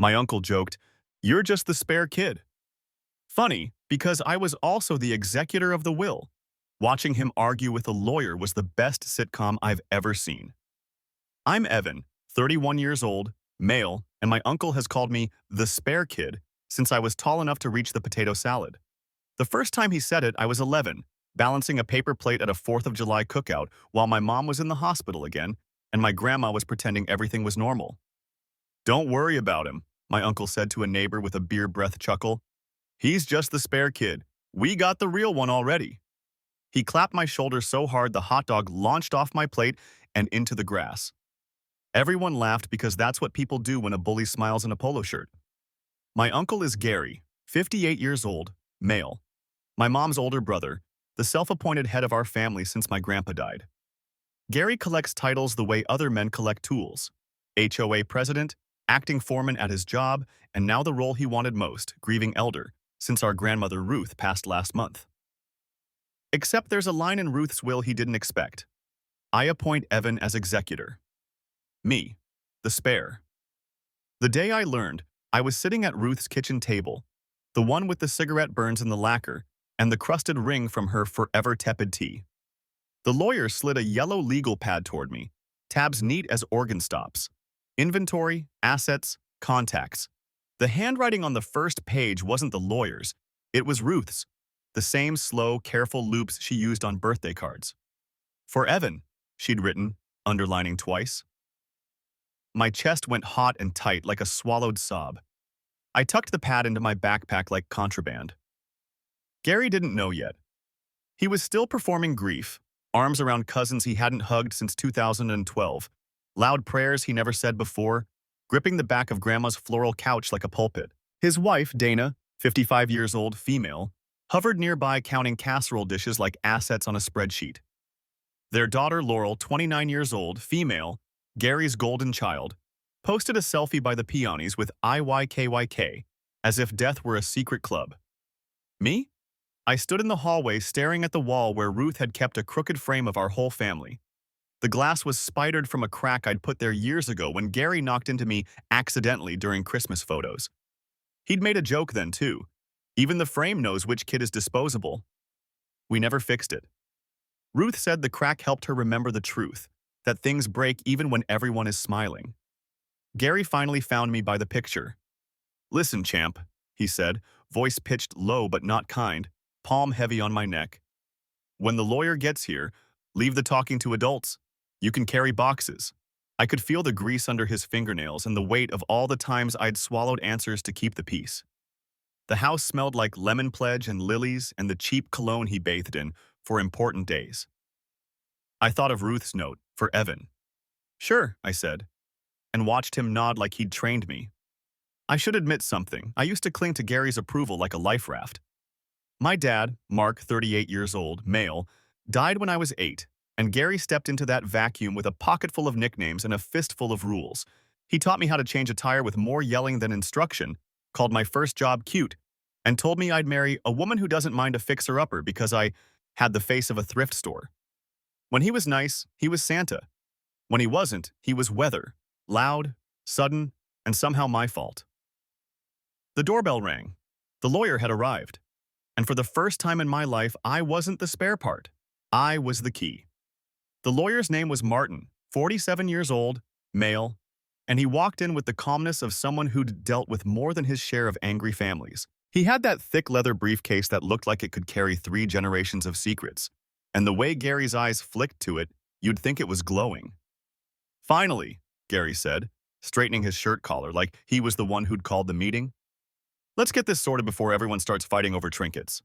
My uncle joked, "You're just the spare kid." Funny, because I was also the executor of the will. Watching him argue with a lawyer was the best sitcom I've ever seen. I'm Evan, 31 years old, male, and my uncle has called me the spare kid since I was tall enough to reach the potato salad. The first time he said it, I was 11, balancing a paper plate at a 4th of July cookout while my mom was in the hospital again, and my grandma was pretending everything was normal. "Don't worry about him," my uncle said to a neighbor with a beer breath chuckle. "He's just the spare kid. We got the real one already." He clapped my shoulder so hard the hot dog launched off my plate and into the grass. Everyone laughed because that's what people do when a bully smiles in a polo shirt. My uncle is Gary, 58 years old, male. My mom's older brother, the self-appointed head of our family since my grandpa died. Gary collects titles the way other men collect tools. HOA president, acting foreman at his job, and now the role he wanted most, grieving elder, since our grandmother Ruth passed last month. Except there's a line in Ruth's will he didn't expect. I appoint Evan as executor. Me, the spare. The day I learned, I was sitting at Ruth's kitchen table, the one with the cigarette burns in the lacquer and the crusted ring from her forever tepid tea. The lawyer slid a yellow legal pad toward me, tabs neat as organ stops. Inventory, assets, contacts. The handwriting on the first page wasn't the lawyer's, it was Ruth's, the same slow, careful loops she used on birthday cards. "For Evan," she'd written, underlining twice. My chest went hot and tight like a swallowed sob. I tucked the pad into my backpack like contraband. Gary didn't know yet. He was still performing grief, arms around cousins he hadn't hugged since 2012, loud prayers he never said before, gripping the back of Grandma's floral couch like a pulpit. His wife, Dana, 55 years old, female, hovered nearby counting casserole dishes like assets on a spreadsheet. Their daughter, Laurel, 29 years old, female, Gary's golden child, posted a selfie by the peonies with IYKYK, as if death were a secret club. Me? I stood in the hallway staring at the wall where Ruth had kept a crooked frame of our whole family. The glass was spidered from a crack I'd put there years ago when Gary knocked into me accidentally during Christmas photos. He'd made a joke then, too. Even the frame knows which kid is disposable. We never fixed it. Ruth said the crack helped her remember the truth, that things break even when everyone is smiling. Gary finally found me by the picture. "Listen, champ," he said, voice pitched low but not kind, palm heavy on my neck. "When the lawyer gets here, leave the talking to adults. You can carry boxes." I could feel the grease under his fingernails and the weight of all the times I'd swallowed answers to keep the peace. The house smelled like lemon pledge and lilies and the cheap cologne he bathed in for important days. I thought of Ruth's note, for Evan. "Sure," I said, and watched him nod like he'd trained me. I should admit something. I used to cling to Gary's approval like a life raft. My dad, Mark, 38 years old, male, died when I was 8, and Gary stepped into that vacuum with a pocket full of nicknames and a fistful of rules. He taught me how to change a tire with more yelling than instruction, called my first job cute, and told me I'd marry a woman who doesn't mind a fixer-upper because I had the face of a thrift store. When he was nice, he was Santa. When he wasn't, he was weather, loud, sudden, and somehow my fault. The doorbell rang. The lawyer had arrived. And for the first time in my life, I wasn't the spare part. I was the key. The lawyer's name was Martin, 47 years old, male, and he walked in with the calmness of someone who'd dealt with more than his share of angry families. He had that thick leather briefcase that looked like it could carry 3 generations of secrets, and the way Gary's eyes flicked to it, you'd think it was glowing. "Finally," Gary said, straightening his shirt collar like he was the one who'd called the meeting. "Let's get this sorted before everyone starts fighting over trinkets."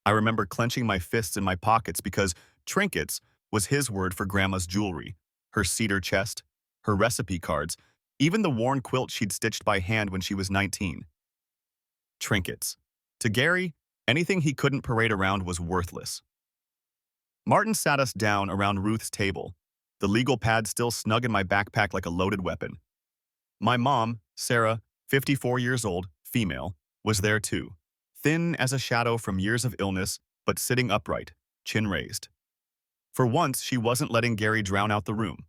I remember clenching my fists in my pockets because trinkets was his word for Grandma's jewelry, her cedar chest, her recipe cards, even the worn quilt she'd stitched by hand when she was 19. Trinkets. To Gary, anything he couldn't parade around was worthless. Martin sat us down around Ruth's table, the legal pad still snug in my backpack like a loaded weapon. My mom, Sarah, 54 years old, female, was there too, thin as a shadow from years of illness, but sitting upright, chin raised. For once, she wasn't letting Gary drown out the room.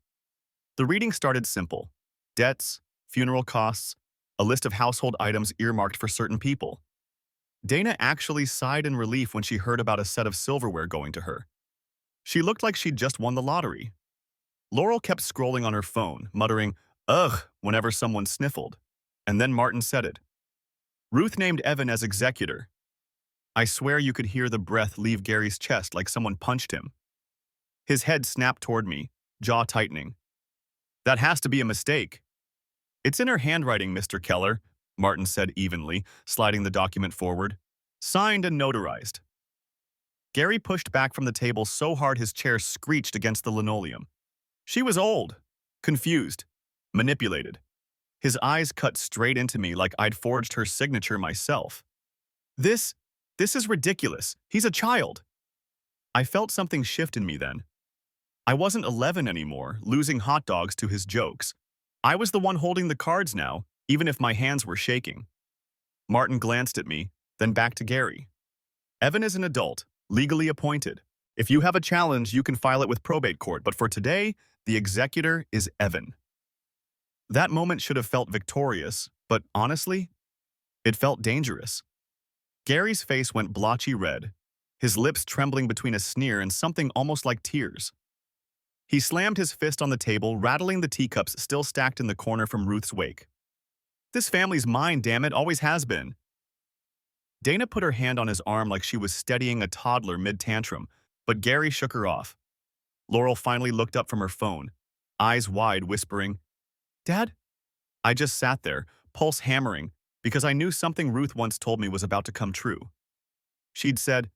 The reading started simple: debts, funeral costs, a list of household items earmarked for certain people. Dana actually sighed in relief when she heard about a set of silverware going to her. She looked like she'd just won the lottery. Laurel kept scrolling on her phone, muttering, "Ugh," whenever someone sniffled. And then Martin said it. Ruth named Evan as executor. I swear you could hear the breath leave Gary's chest like someone punched him. His head snapped toward me, jaw tightening. That has to be a mistake. It's in her handwriting, Mr. Keller, Martin said evenly, sliding the document forward. Signed and notarized. Gary pushed back from the table so hard his chair screeched against the linoleum. She was old, confused, manipulated. His eyes cut straight into me like I'd forged her signature myself. This is ridiculous. He's a child. I felt something shift in me then. I wasn't 11 anymore, losing hot dogs to his jokes. I was the one holding the cards now, even if my hands were shaking. Martin glanced at me, then back to Gary. Evan is an adult, legally appointed. If you have a challenge, you can file it with probate court, but for today, the executor is Evan. That moment should have felt victorious, but honestly, it felt dangerous. Gary's face went blotchy red, his lips trembling between a sneer and something almost like tears. He slammed his fist on the table, rattling the teacups still stacked in the corner from Ruth's wake. This family's mine, damn it, always has been. Dana put her hand on his arm like she was steadying a toddler mid-tantrum, but Gary shook her off. Laurel finally looked up from her phone, eyes wide, whispering, "Dad?" I just sat there, pulse hammering, because I knew something Ruth once told me was about to come true. She'd said,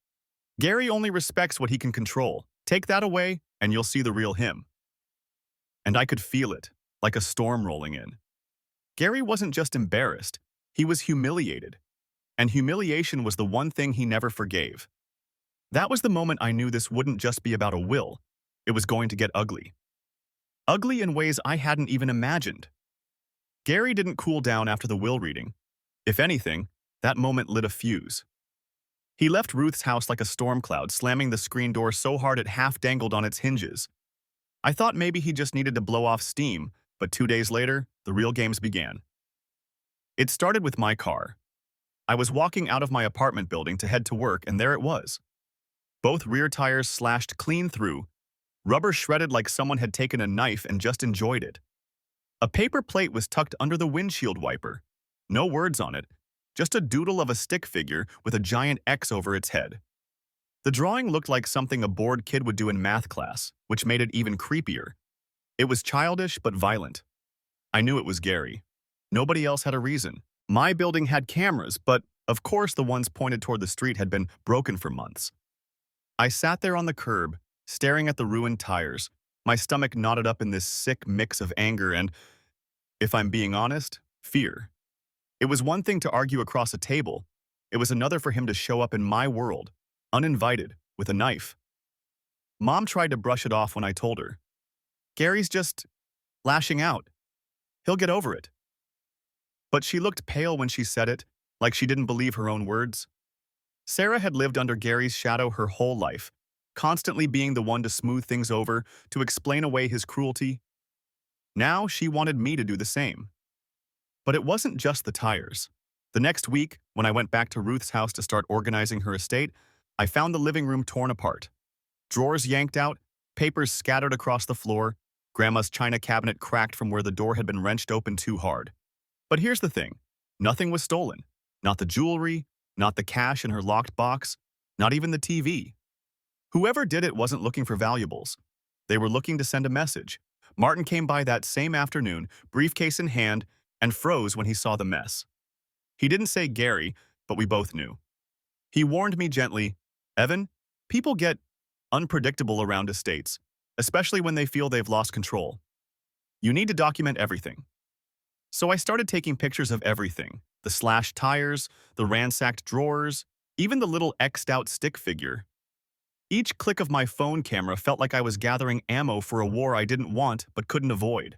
"Gary only respects what he can control. Take that away, and you'll see the real him." And I could feel it, like a storm rolling in. Gary wasn't just embarrassed, he was humiliated. And humiliation was the one thing he never forgave. That was the moment I knew this wouldn't just be about a will, it was going to get ugly. Ugly in ways I hadn't even imagined. Gary didn't cool down after the will reading. If anything, that moment lit a fuse. He left Ruth's house like a storm cloud, slamming the screen door so hard it half dangled on its hinges. I thought maybe he just needed to blow off steam, but 2 days later, the real games began. It started with my car. I was walking out of my apartment building to head to work, and there it was. Both rear tires slashed clean through, rubber shredded like someone had taken a knife and just enjoyed it. A paper plate was tucked under the windshield wiper. No words on it, just a doodle of a stick figure with a giant X over its head. The drawing looked like something a bored kid would do in math class, which made it even creepier. It was childish but violent. I knew it was Gary. Nobody else had a reason. My building had cameras, but of course the ones pointed toward the street had been broken for months. I sat there on the curb, staring at the ruined tires, my stomach knotted up in this sick mix of anger and, if I'm being honest, fear. It was one thing to argue across a table. It was another for him to show up in my world, uninvited, with a knife. Mom tried to brush it off when I told her. Gary's just lashing out. He'll get over it. But she looked pale when she said it, like she didn't believe her own words. Sarah had lived under Gary's shadow her whole life, constantly being the one to smooth things over, to explain away his cruelty. Now she wanted me to do the same. But it wasn't just the tires. The next week, when I went back to Ruth's house to start organizing her estate, I found the living room torn apart. Drawers yanked out, papers scattered across the floor, Grandma's china cabinet cracked from where the door had been wrenched open too hard. But here's the thing. Nothing was stolen. Not the jewelry, not the cash in her locked box, not even the TV. Whoever did it wasn't looking for valuables. They were looking to send a message. Martin came by that same afternoon, briefcase in hand, and froze when he saw the mess. He didn't say Gary, but we both knew. He warned me gently, "Evan, people get unpredictable around estates, especially when they feel they've lost control. You need to document everything." So I started taking pictures of everything, the slashed tires, the ransacked drawers, even the little X'd-out stick figure. Each click of my phone camera felt like I was gathering ammo for a war I didn't want but couldn't avoid.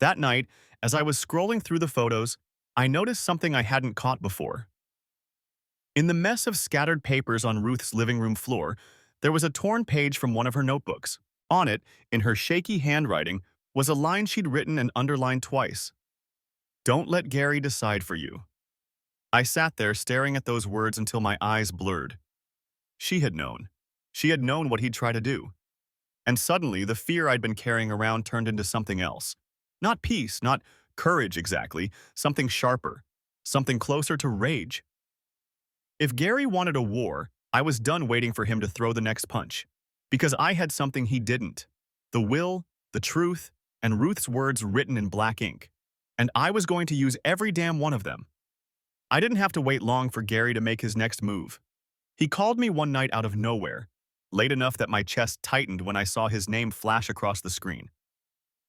That night, as I was scrolling through the photos, I noticed something I hadn't caught before. In the mess of scattered papers on Ruth's living room floor, there was a torn page from one of her notebooks. On it, in her shaky handwriting, was a line she'd written and underlined twice. Don't let Gary decide for you. I sat there staring at those words until my eyes blurred. She had known. She had known what he'd try to do. And suddenly, the fear I'd been carrying around turned into something else. Not peace, not courage exactly, something sharper, something closer to rage. If Gary wanted a war, I was done waiting for him to throw the next punch. Because I had something he didn't. The will, the truth, and Ruth's words written in black ink. And I was going to use every damn one of them. I didn't have to wait long for Gary to make his next move. He called me one night out of nowhere, late enough that my chest tightened when I saw his name flash across the screen.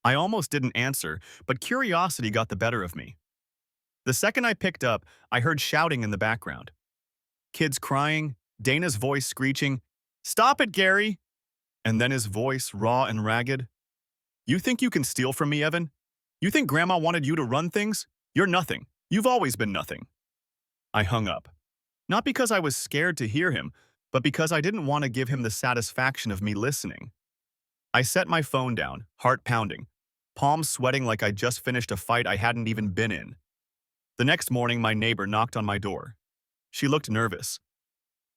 I almost didn't answer, but curiosity got the better of me. The second I picked up, I heard shouting in the background. Kids crying, Dana's voice screeching, "Stop it, Gary!" And then his voice, raw and ragged. "You think you can steal from me, Evan? You think Grandma wanted you to run things? You're nothing. You've always been nothing." I hung up. Not because I was scared to hear him, but because I didn't want to give him the satisfaction of me listening. I set my phone down, heart pounding, palms sweating like I'd just finished a fight I hadn't even been in. The next morning, my neighbor knocked on my door. She looked nervous.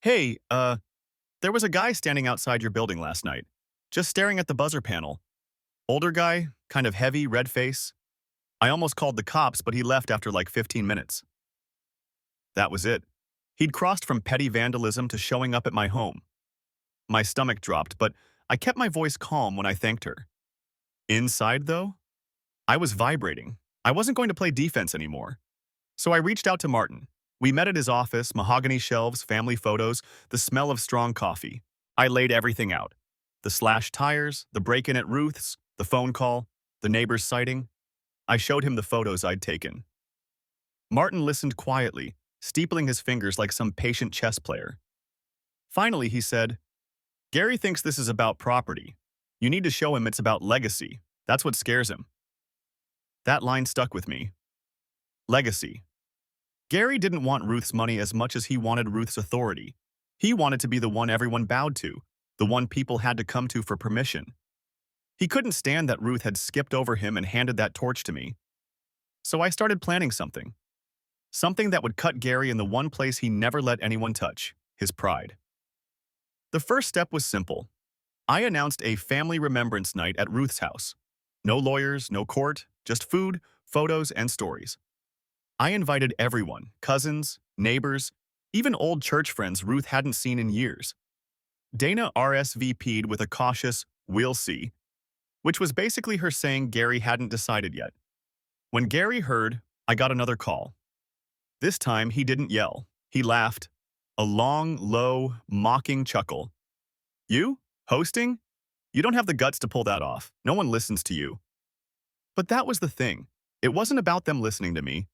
"Hey, there was a guy standing outside your building last night, just staring at the buzzer panel. Older guy, kind of heavy, red face. I almost called the cops, but he left after like 15 minutes. That was it. He'd crossed from petty vandalism to showing up at my home. My stomach dropped, but I kept my voice calm when I thanked her. Inside, though, I was vibrating. I wasn't going to play defense anymore. So I reached out to Martin. We met at his office, mahogany shelves, family photos, the smell of strong coffee. I laid everything out. The slashed tires, the break-in at Ruth's, the phone call, the neighbor's sighting. I showed him the photos I'd taken. Martin listened quietly, steepling his fingers like some patient chess player. Finally, he said, "Gary thinks this is about property. You need to show him it's about legacy. That's what scares him." That line stuck with me. Legacy. Gary didn't want Ruth's money as much as he wanted Ruth's authority. He wanted to be the one everyone bowed to, the one people had to come to for permission. He couldn't stand that Ruth had skipped over him and handed that torch to me. So I started planning something. Something that would cut Gary in the one place he never let anyone touch, his pride. The first step was simple. I announced a family remembrance night at Ruth's house. No lawyers, no court, just food, photos, and stories. I invited everyone, cousins, neighbors, even old church friends Ruth hadn't seen in years. Dana RSVP'd with a cautious, "We'll see," which was basically her saying Gary hadn't decided yet. When Gary heard, I got another call. This time, he didn't yell. He laughed. A long, low, mocking chuckle. "You? Hosting? You don't have the guts to pull that off. No one listens to you." But that was the thing. It wasn't about them listening to me.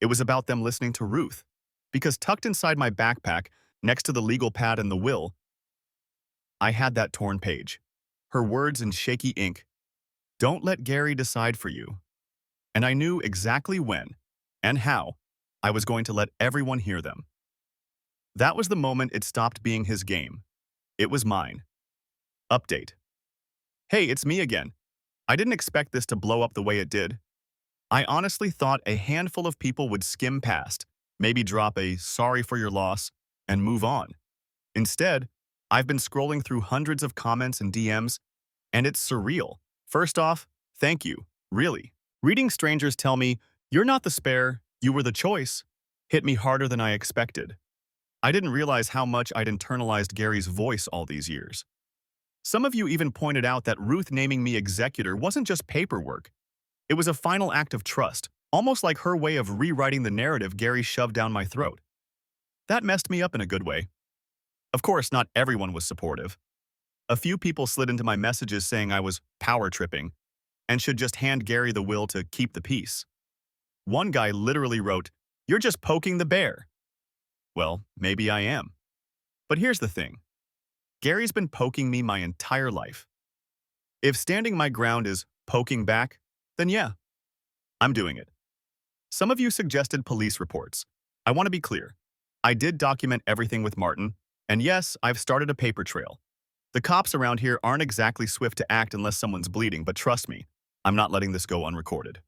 It was about them listening to Ruth. Because tucked inside my backpack, next to the legal pad and the will, I had that torn page. Her words in shaky ink. "Don't let Gary decide for you." And I knew exactly when and how I was going to let everyone hear them. That was the moment it stopped being his game. It was mine. Update. Hey, it's me again. I didn't expect this to blow up the way it did. I honestly thought a handful of people would skim past, maybe drop a "sorry for your loss," and move on. Instead, I've been scrolling through hundreds of comments and DMs, and it's surreal. First off, thank you, really. Reading strangers tell me, "You're not the spare, you were the choice," hit me harder than I expected. I didn't realize how much I'd internalized Gary's voice all these years. Some of you even pointed out that Ruth naming me executor wasn't just paperwork. It was a final act of trust, almost like her way of rewriting the narrative Gary shoved down my throat. That messed me up in a good way. Of course, not everyone was supportive. A few people slid into my messages saying I was power tripping and should just hand Gary the will to keep the peace. One guy literally wrote, "You're just poking the bear." Well, maybe I am. But here's the thing. Gary's been poking me my entire life. If standing my ground is poking back, then yeah, I'm doing it. Some of you suggested police reports. I want to be clear. I did document everything with Martin, and yes, I've started a paper trail. The cops around here aren't exactly swift to act unless someone's bleeding, but trust me, I'm not letting this go unrecorded.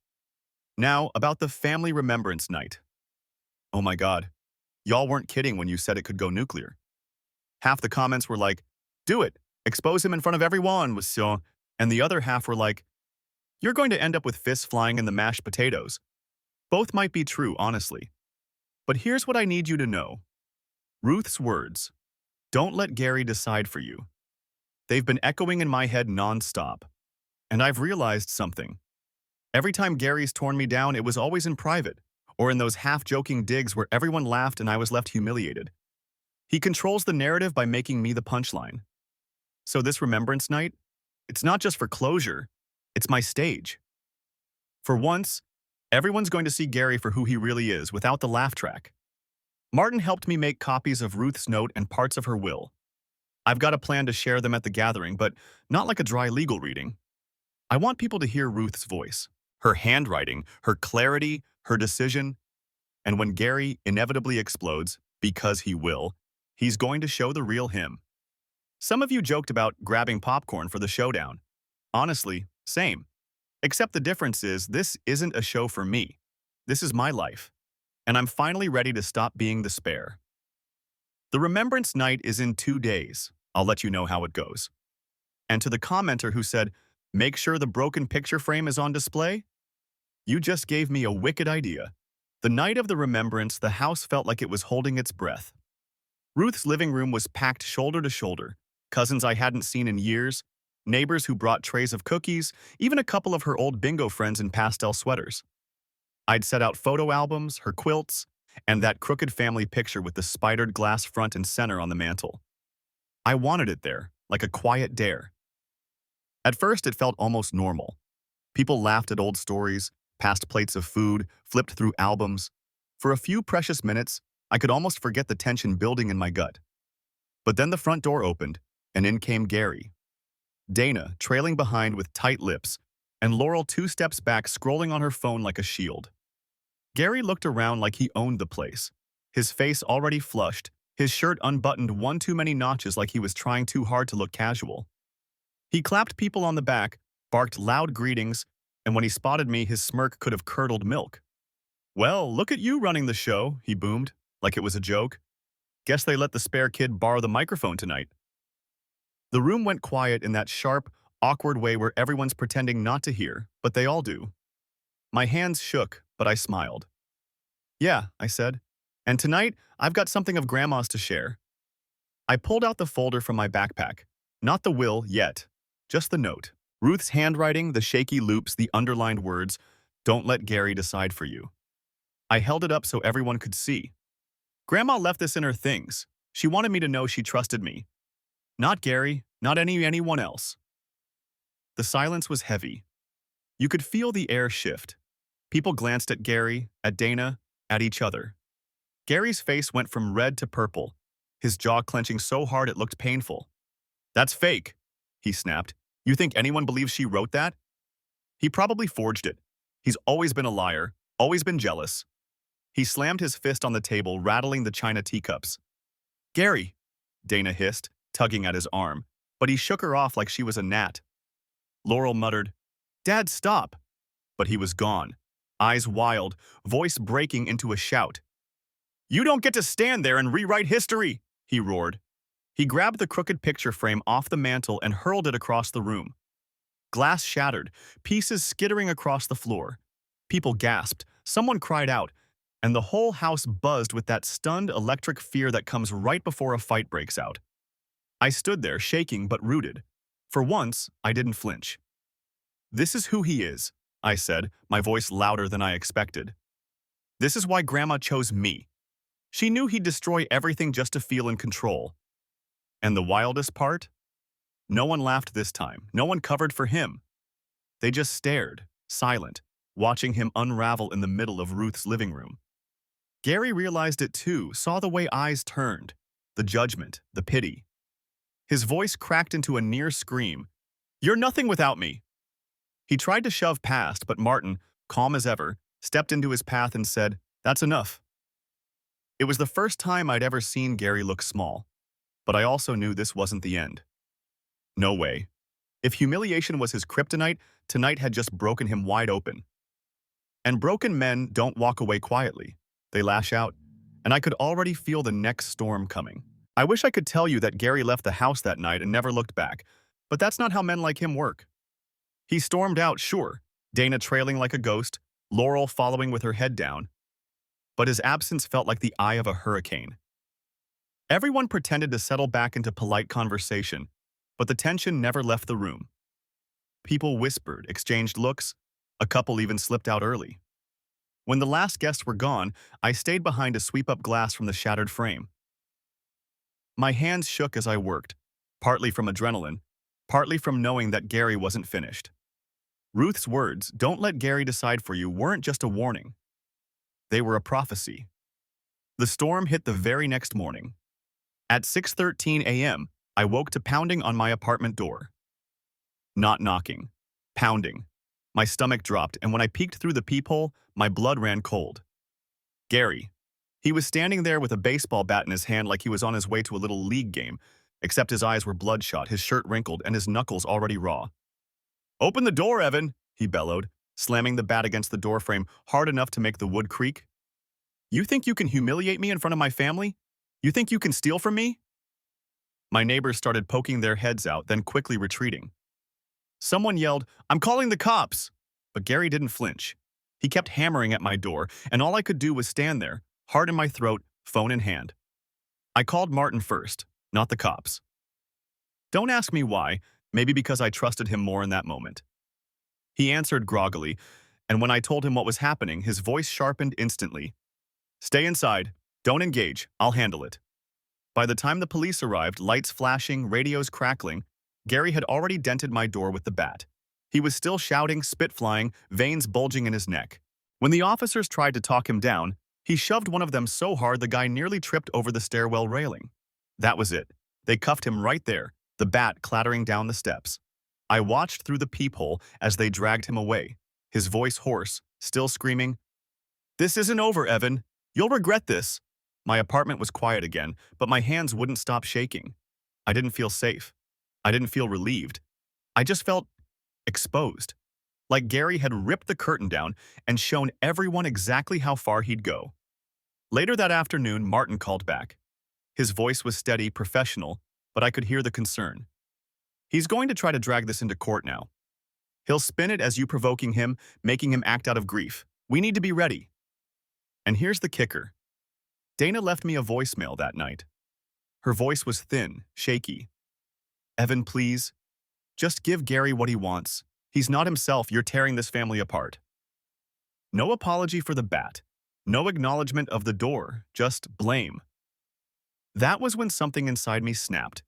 Now, about the family remembrance night. Oh my god, y'all weren't kidding when you said it could go nuclear. Half the comments were like, do it, expose him in front of everyone, was so, and the other half were like, you're going to end up with fists flying in the mashed potatoes. Both might be true, honestly. But here's what I need you to know. Ruth's words, don't let Gary decide for you. They've been echoing in my head nonstop. And I've realized something. Every time Gary's torn me down, it was always in private, or in those half-joking digs where everyone laughed and I was left humiliated. He controls the narrative by making me the punchline. So this remembrance night, it's not just for closure, it's my stage. For once, everyone's going to see Gary for who he really is without the laugh track. Martin helped me make copies of Ruth's note and parts of her will. I've got a plan to share them at the gathering, but not like a dry legal reading. I want people to hear Ruth's voice, her handwriting, her clarity, her decision. And when Gary inevitably explodes, because he will, he's going to show the real him. Some of you joked about grabbing popcorn for the showdown. Honestly, same. Except the difference is this isn't a show for me. This is my life. And I'm finally ready to stop being the spare. The Remembrance Night is in 2 days. I'll let you know how it goes. And to the commenter who said, make sure the broken picture frame is on display? You just gave me a wicked idea. The night of the remembrance, the house felt like it was holding its breath. Ruth's living room was packed shoulder to shoulder, cousins I hadn't seen in years, neighbors who brought trays of cookies, even a couple of her old bingo friends in pastel sweaters. I'd set out photo albums, her quilts, and that crooked family picture with the spidered glass front and center on the mantel. I wanted it there, like a quiet dare. At first, it felt almost normal. People laughed at old stories, passed plates of food, flipped through albums. For a few precious minutes, I could almost forget the tension building in my gut. But then the front door opened, and in came Gary. Dana, trailing behind with tight lips, and Laurel 2 steps back scrolling on her phone like a shield. Gary looked around like he owned the place, his face already flushed, his shirt unbuttoned 1 too many notches like he was trying too hard to look casual. He clapped people on the back, barked loud greetings, and when he spotted me, his smirk could have curdled milk. Well, look at you running the show, he boomed, like it was a joke. Guess they let the spare kid borrow the microphone tonight. The room went quiet in that sharp, awkward way where everyone's pretending not to hear, but they all do. My hands shook, but I smiled. Yeah, I said. And tonight, I've got something of Grandma's to share. I pulled out the folder from my backpack. Not the will yet, just the note. Ruth's handwriting, the shaky loops, the underlined words, don't let Gary decide for you. I held it up so everyone could see. Grandma left this in her things. She wanted me to know she trusted me. Not Gary, not anyone else. The silence was heavy. You could feel the air shift. People glanced at Gary, at Dana, at each other. Gary's face went from red to purple, his jaw clenching so hard it looked painful. That's fake, he snapped. You think anyone believes she wrote that? He probably forged it. He's always been a liar, always been jealous. He slammed his fist on the table, rattling the china teacups. Gary, Dana hissed, tugging at his arm, but he shook her off like she was a gnat. Laurel muttered, Dad, stop. But he was gone, eyes wild, voice breaking into a shout. You don't get to stand there and rewrite history, he roared. He grabbed the crooked picture frame off the mantel and hurled it across the room. Glass shattered, pieces skittering across the floor. People gasped, someone cried out, and the whole house buzzed with that stunned electric fear that comes right before a fight breaks out. I stood there, shaking but rooted. For once, I didn't flinch. This is who he is, I said, my voice louder than I expected. This is why Grandma chose me. She knew he'd destroy everything just to feel in control. And the wildest part? No one laughed this time. No one covered for him. They just stared, silent, watching him unravel in the middle of Ruth's living room. Gary realized it too, saw the way eyes turned, the judgment, the pity. His voice cracked into a near scream. You're nothing without me. He tried to shove past, but Martin, calm as ever, stepped into his path and said, That's enough. It was the first time I'd ever seen Gary look small, but I also knew this wasn't the end. No way. If humiliation was his kryptonite, tonight had just broken him wide open. And broken men don't walk away quietly. They lash out, and I could already feel the next storm coming. I wish I could tell you that Gary left the house that night and never looked back, but that's not how men like him work. He stormed out, sure, Dana trailing like a ghost, Laurel following with her head down, but his absence felt like the eye of a hurricane. Everyone pretended to settle back into polite conversation, but the tension never left the room. People whispered, exchanged looks, a couple even slipped out early. When the last guests were gone, I stayed behind to sweep up glass from the shattered frame. My hands shook as I worked, partly from adrenaline, partly from knowing that Gary wasn't finished. Ruth's words, "Don't let Gary decide for you," weren't just a warning. They were a prophecy. The storm hit the very next morning. At 6:13 a.m., I woke to pounding on my apartment door. Not knocking. Pounding. My stomach dropped, and when I peeked through the peephole, my blood ran cold. Gary. He was standing there with a baseball bat in his hand like he was on his way to a little league game, except his eyes were bloodshot, his shirt wrinkled, and his knuckles already raw. "Open the door, Evan," he bellowed, slamming the bat against the doorframe hard enough to make the wood creak. "You think you can humiliate me in front of my family? You think you can steal from me?" My neighbors started poking their heads out, then quickly retreating. Someone yelled, "I'm calling the cops!" But Gary didn't flinch. He kept hammering at my door, and all I could do was stand there, heart in my throat, phone in hand. I called Martin first, not the cops. Don't ask me why, maybe because I trusted him more in that moment. He answered groggily, and when I told him what was happening, his voice sharpened instantly. "Stay inside. Don't engage. I'll handle it." By the time the police arrived, lights flashing, radios crackling, Gary had already dented my door with the bat. He was still shouting, spit flying, veins bulging in his neck. When the officers tried to talk him down, he shoved one of them so hard the guy nearly tripped over the stairwell railing. That was it. They cuffed him right there, the bat clattering down the steps. I watched through the peephole as they dragged him away, his voice hoarse, still screaming, "This isn't over, Evan. You'll regret this." My apartment was quiet again, but my hands wouldn't stop shaking. I didn't feel safe. I didn't feel relieved. I just felt exposed. Like Gary had ripped the curtain down and shown everyone exactly how far he'd go. Later that afternoon, Martin called back. His voice was steady, professional, but I could hear the concern. "He's going to try to drag this into court now. He'll spin it as you provoking him, making him act out of grief. We need to be ready." And here's the kicker. Dana left me a voicemail that night. Her voice was thin, shaky. "Evan, please. Just give Gary what he wants. He's not himself. You're tearing this family apart." No apology for the bat. No acknowledgement of the door. Just blame. That was when something inside me snapped.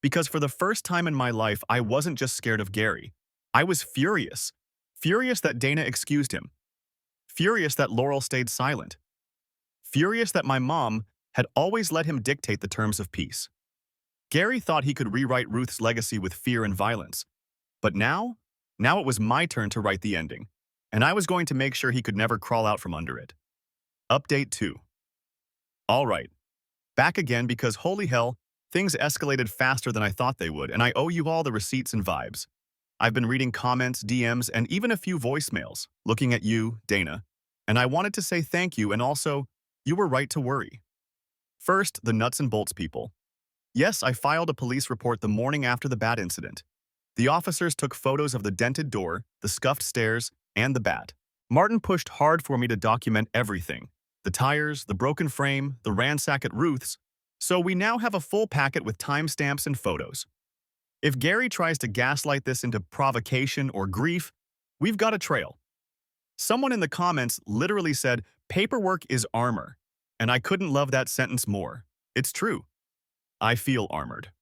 Because for the first time in my life, I wasn't just scared of Gary. I was furious. Furious that Dana excused him. Furious that Laurel stayed silent. Furious that my mom had always let him dictate the terms of peace. Gary thought he could rewrite Ruth's legacy with fear and violence. But now it was my turn to write the ending, and I was going to make sure he could never crawl out from under it. Update 2. All right. Back again because holy hell, things escalated faster than I thought they would, and I owe you all the receipts and vibes. I've been reading comments, DMs, and even a few voicemails, looking at you, Dana, and I wanted to say thank you, and also, you were right to worry. First, the nuts and bolts people. Yes, I filed a police report the morning after the bat incident. The officers took photos of the dented door, the scuffed stairs, and the bat. Martin pushed hard for me to document everything. The tires, the broken frame, the ransack at Ruth's. So we now have a full packet with timestamps and photos. If Gary tries to gaslight this into provocation or grief, we've got a trail. Someone in the comments literally said, "Paperwork is armor," and I couldn't love that sentence more. It's true. I feel armored.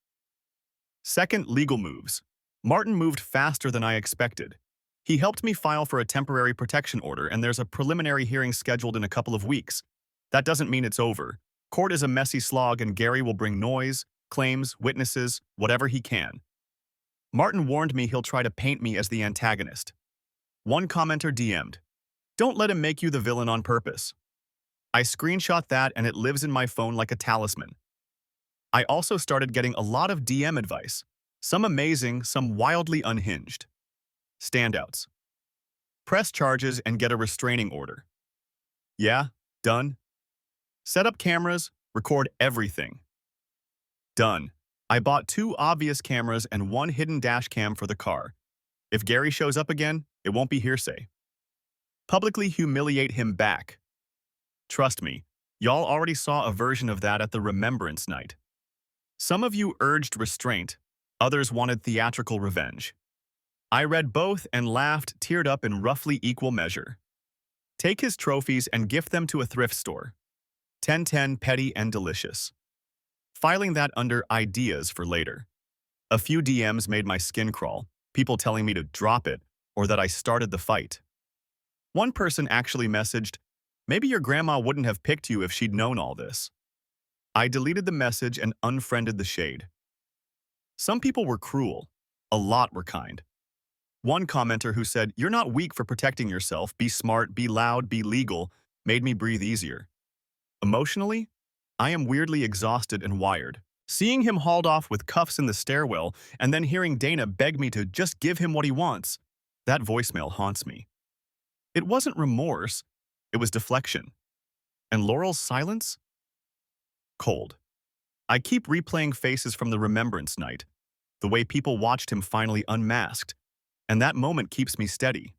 Second, legal moves. Martin moved faster than I expected. He helped me file for a temporary protection order, and there's a preliminary hearing scheduled in a couple of weeks. That doesn't mean it's over. Court is a messy slog, and Gary will bring noise, claims, witnesses, whatever he can. Martin warned me he'll try to paint me as the antagonist. One commenter DM'd, "Don't let him make you the villain on purpose." I screenshot that, and it lives in my phone like a talisman. I also started getting a lot of DM advice, some amazing, some wildly unhinged. Standouts. Press charges and get a restraining order. Yeah, done. Set up cameras, record everything. Done. I bought 2 obvious cameras and 1 hidden dash cam for the car. If Gary shows up again, it won't be hearsay. Publicly humiliate him back. Trust me, y'all already saw a version of that at the Remembrance Night. Some of you urged restraint, others wanted theatrical revenge. I read both and laughed, teared up in roughly equal measure. Take his trophies and gift them to a thrift store. 1010 petty and delicious. Filing that under ideas for later. A few DMs made my skin crawl, people telling me to drop it or that I started the fight. One person actually messaged, maybe your grandma wouldn't have picked you if she'd known all this. I deleted the message and unfriended the shade. Some people were cruel. A lot were kind. One commenter who said, "You're not weak for protecting yourself, be smart, be loud, be legal," made me breathe easier. Emotionally, I am weirdly exhausted and wired. Seeing him hauled off with cuffs in the stairwell and then hearing Dana beg me to just give him what he wants, that voicemail haunts me. It wasn't remorse, it was deflection. And Laurel's silence? Cold. I keep replaying faces from the Remembrance Night, the way people watched him finally unmasked, and that moment keeps me steady.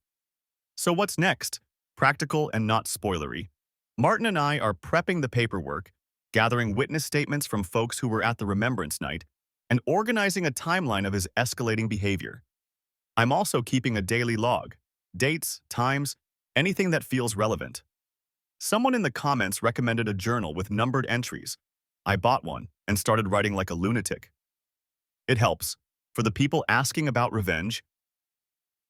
So what's next? Practical and not spoilery. Martin and I are prepping the paperwork, gathering witness statements from folks who were at the Remembrance Night, and organizing a timeline of his escalating behavior. I'm also keeping a daily log, dates, times, anything that feels relevant. Someone in the comments recommended a journal with numbered entries. I bought one and started writing like a lunatic. It helps. For the people asking about revenge,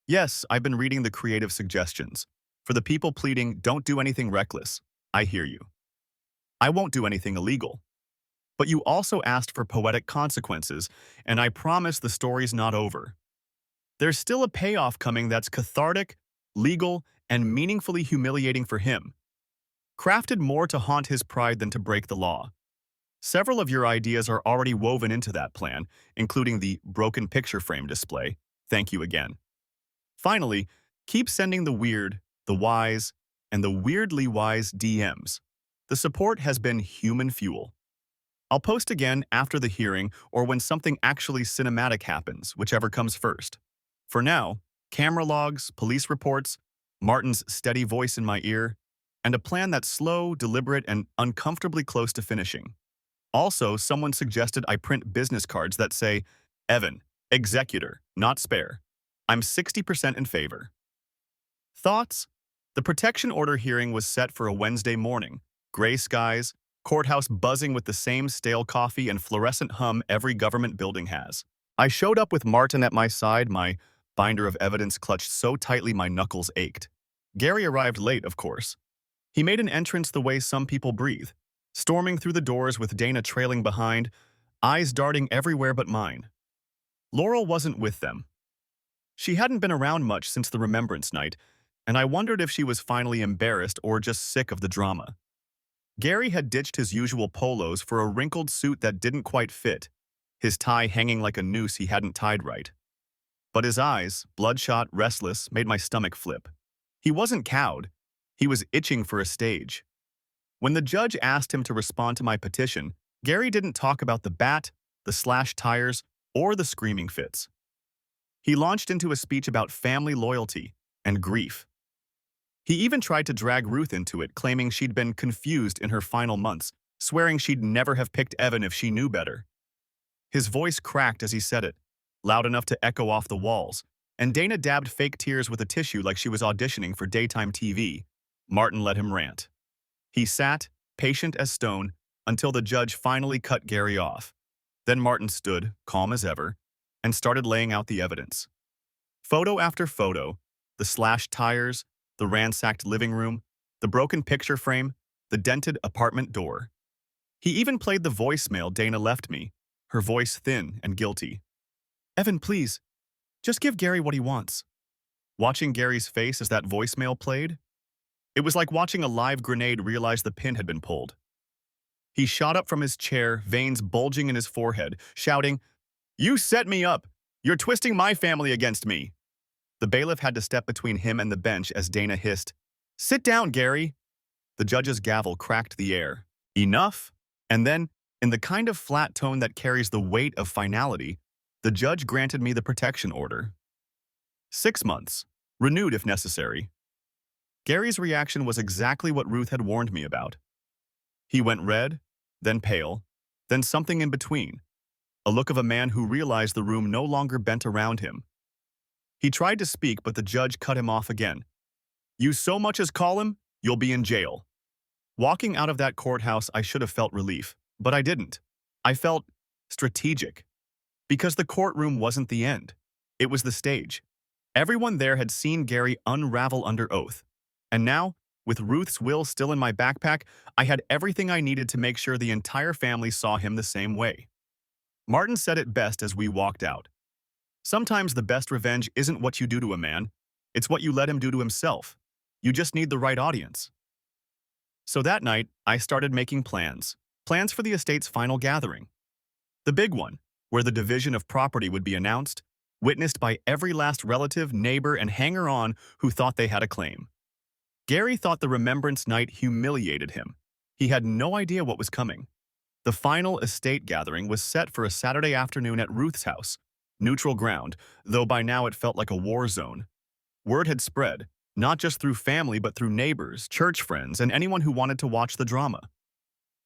yes, I've been reading the creative suggestions. For the people pleading, don't do anything reckless, I hear you. I won't do anything illegal. But you also asked for poetic consequences, and I promise the story's not over. There's still a payoff coming that's cathartic, legal, and meaningfully humiliating for him. Crafted more to haunt his pride than to break the law. Several of your ideas are already woven into that plan, including the broken picture frame display. Thank you again. Finally, keep sending the weird, the wise, and the weirdly wise DMs. The support has been human fuel. I'll post again after the hearing or when something actually cinematic happens, whichever comes first. For now, camera logs, police reports, Martin's steady voice in my ear, and a plan that's slow, deliberate, and uncomfortably close to finishing. Also, someone suggested I print business cards that say, Evan, executor, not spare. I'm 60% in favor. Thoughts? The protection order hearing was set for a Wednesday morning. Gray skies, courthouse buzzing with the same stale coffee and fluorescent hum every government building has. I showed up with Martin at my side, my binder of evidence clutched so tightly my knuckles ached. Gary arrived late, of course. He made an entrance the way some people breathe, storming through the doors with Dana trailing behind, eyes darting everywhere but mine. Laurel wasn't with them. She hadn't been around much since the Remembrance Night, and I wondered if she was finally embarrassed or just sick of the drama. Gary had ditched his usual polos for a wrinkled suit that didn't quite fit, his tie hanging like a noose he hadn't tied right. But his eyes, bloodshot, restless, made my stomach flip. He wasn't cowed. He was itching for a stage. When the judge asked him to respond to my petition, Gary didn't talk about the bat, the slashed tires, or the screaming fits. He launched into a speech about family loyalty and grief. He even tried to drag Ruth into it, claiming she'd been confused in her final months, swearing she'd never have picked Evan if she knew better. His voice cracked as he said it, loud enough to echo off the walls, and Dana dabbed fake tears with a tissue like she was auditioning for daytime TV. Martin let him rant. He sat, patient as stone, until the judge finally cut Gary off. Then Martin stood, calm as ever, and started laying out the evidence. Photo after photo, the slashed tires, the ransacked living room, the broken picture frame, the dented apartment door. He even played the voicemail Dana left me, her voice thin and guilty. Evan, please, just give Gary what he wants. Watching Gary's face as that voicemail played, it was like watching a live grenade realize the pin had been pulled. He shot up from his chair, veins bulging in his forehead, shouting, "You set me up! You're twisting my family against me!" The bailiff had to step between him and the bench as Dana hissed, "Sit down, Gary!" The judge's gavel cracked the air. Enough! And then, in the kind of flat tone that carries the weight of finality, the judge granted me the protection order. 6 months, renewed if necessary. Gary's reaction was exactly what Ruth had warned me about. He went red, then pale, then something in between, a look of a man who realized the room no longer bent around him. He tried to speak, but the judge cut him off again. "You so much as call him, you'll be in jail." Walking out of that courthouse, I should have felt relief, but I didn't. I felt strategic. Because the courtroom wasn't the end. It was the stage. Everyone there had seen Gary unravel under oath. And now, with Ruth's will still in my backpack, I had everything I needed to make sure the entire family saw him the same way. Martin said it best as we walked out. Sometimes the best revenge isn't what you do to a man, it's what you let him do to himself. You just need the right audience. So that night, I started making plans. Plans for the estate's final gathering. The big one, where the division of property would be announced, witnessed by every last relative, neighbor, and hanger-on who thought they had a claim. Gary thought the Remembrance Night humiliated him. He had no idea what was coming. The final estate gathering was set for a Saturday afternoon at Ruth's house, neutral ground, though by now it felt like a war zone. Word had spread, not just through family but through neighbors, church friends, and anyone who wanted to watch the drama.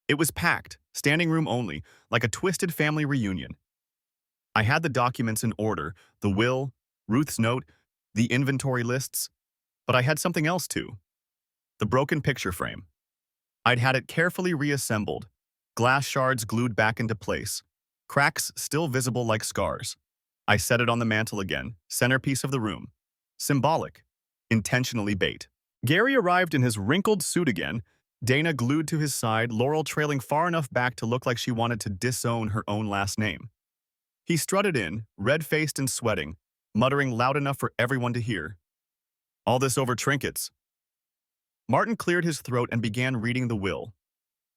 It was packed, standing room only, like a twisted family reunion. I had the documents in order, the will, Ruth's note, the inventory lists, but I had something else too. The broken picture frame. I'd had it carefully reassembled, glass shards glued back into place, cracks still visible like scars. I set it on the mantel again, centerpiece of the room. Symbolic, intentionally bait. Gary arrived in his wrinkled suit again, Dana glued to his side, Laurel trailing far enough back to look like she wanted to disown her own last name. He strutted in, red-faced and sweating, muttering loud enough for everyone to hear. "All this over trinkets." Martin cleared his throat and began reading the will.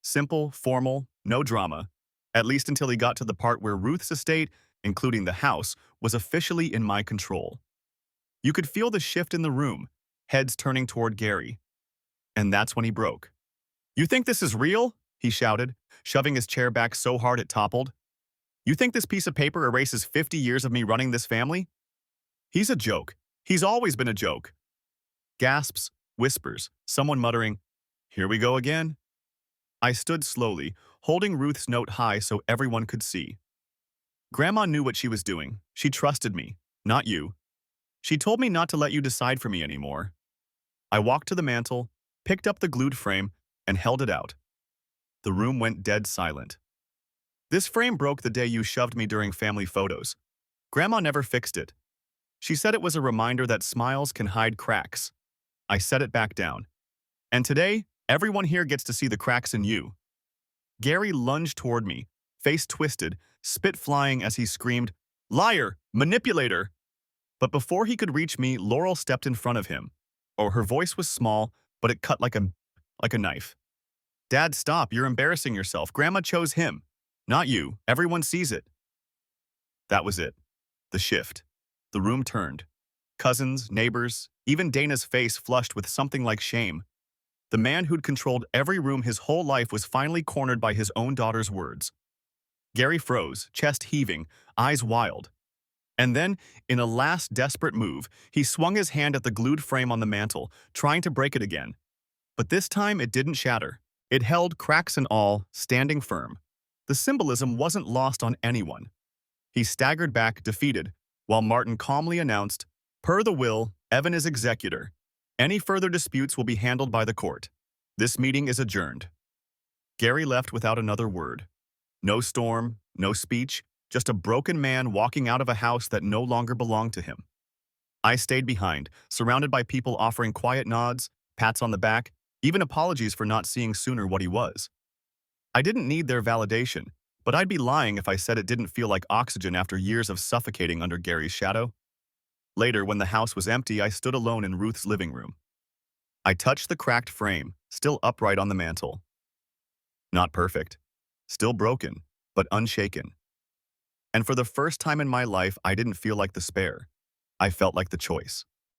Simple, formal, no drama, at least until he got to the part where Ruth's estate, including the house, was officially in my control. You could feel the shift in the room, heads turning toward Gary. And that's when he broke. "You think this is real?" he shouted, shoving his chair back so hard it toppled. "You think this piece of paper erases 50 years of me running this family? He's a joke. He's always been a joke." Gasps, whispers, someone muttering, "Here we go again." I stood slowly, holding Ruth's note high so everyone could see. "Grandma knew what she was doing. She trusted me, not you. She told me not to let you decide for me anymore." I walked to the mantel, picked up the glued frame, and held it out. The room went dead silent. "This frame broke the day you shoved me during family photos. Grandma never fixed it. She said it was a reminder that smiles can hide cracks." I set it back down. "And today, everyone here gets to see the cracks in you." Gary lunged toward me, face twisted, spit flying as he screamed, "Liar! Manipulator!" But before he could reach me, Laurel stepped in front of him. Oh, her voice was small, but it cut like a knife. "Dad, stop. You're embarrassing yourself. Grandma chose him. Not you. Everyone sees it." That was it. The shift. The room turned. Cousins, neighbors, even Dana's face flushed with something like shame. The man who'd controlled every room his whole life was finally cornered by his own daughter's words. Gary froze, chest heaving, eyes wild. And then, in a last desperate move, he swung his hand at the glued frame on the mantel, trying to break it again. But this time it didn't shatter. It held, cracks and all, standing firm. The symbolism wasn't lost on anyone. He staggered back, defeated, while Martin calmly announced, "Per the will, Evan is executor. Any further disputes will be handled by the court. This meeting is adjourned." Gary left without another word. No storm, no speech, just a broken man walking out of a house that no longer belonged to him. I stayed behind, surrounded by people offering quiet nods, pats on the back, even apologies for not seeing sooner what he was. I didn't need their validation, but I'd be lying if I said it didn't feel like oxygen after years of suffocating under Gary's shadow. Later, when the house was empty, I stood alone in Ruth's living room. I touched the cracked frame, still upright on the mantel. Not perfect. Still broken, but unshaken. And for the first time in my life, I didn't feel like the spare. I felt like the choice.